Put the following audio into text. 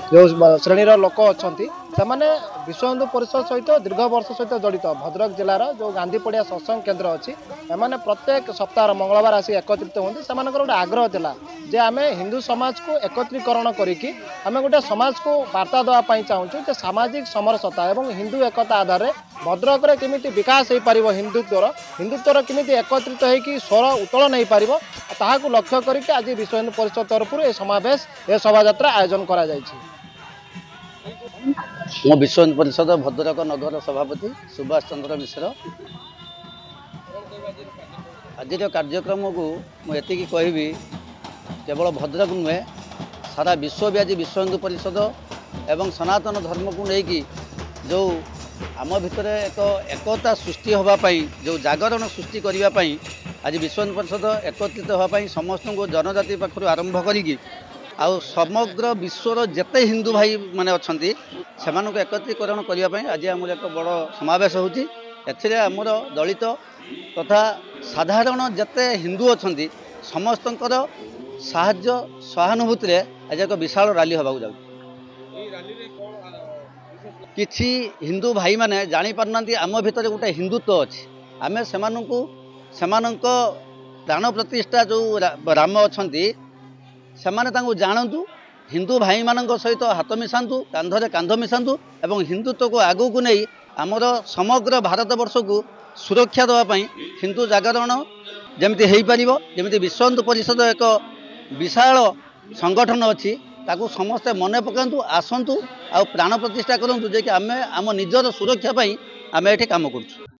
जो श्रेणीर लोक अच्छा से विश्व हिंदू परिषद सहित दीर्घ वर्ष सहित जड़ित भद्रक जिलार जो गांधीपड़िया सत्संग केन्द्र अच्छी एमाने प्रत्येक सप्ताह मंगलवार आसी एकत्रित होती से गोटे आग्रह था जे आम हिंदू समाज को एकत्रीकरण करिकी आम गोटे समाज को वार्ता देवाई चाहूँ जे सामाजिक समरसता और हिंदू एकता आधार में भद्रक में केमी विकास हो पार हिंदुत्वर केमी एकत्रित होकर स्वर उत्तोलन हो पार ताकू लक्ष्य करके आज विश्व हिंदू परिषद तरफ समावेश ए शोभा आयोजन करा जायछि। मो विश्व हिंदू परिषद भद्रक नगर सभापति सुभाष चंद्र मिश्र आज कार्यक्रम को मुझे कहबी केवल भद्रक नुहे सारा विश्व भी आज विश्व हिंदू परिषद एवं सनातन धर्म को लेकिन जो आम भितर एक एकता सृष्टि होगापाई जो जागरण सृष्टि करने आज विश्व हिंदू परिषद एकत्रित होगापाई समस्त को जनजाति पाखु आरंभ करी आउ समग्र विश्वर जेते हिंदू भाई माने अच्छी से एकत्रीकरण करने आज आम एक बड़ समावेश होती आमर दलित तथा साधारण जेते हिंदू अच्छा समस्त साहाय्य सहानुभूति आज एक विशाल रैली होगा जाऊँ किछि हिंदू भाई माने जानी पारना आम भितर गोटे हिंदुत्व अच्छी आम से प्राण प्रतिष्ठा जो राम अच्छा से जानतु हिंदू भाई मान सहित हाथ मिशातु कांधरे कांध मिशातु एवं हिंदुत्व को आगू को नहीं आमर समग्र भारत वर्ष को सुरक्षा देवाई हिंदू जागरण जमी हो पार जमी विश्व हिंदू परिषद एक विशाल संगठन अच्छी ताकू समस्ते मन पकातु आसतु आ प्राण प्रतिष्ठा करूँ जे कि आम निजर सुरक्षा आम ये काम करूँ।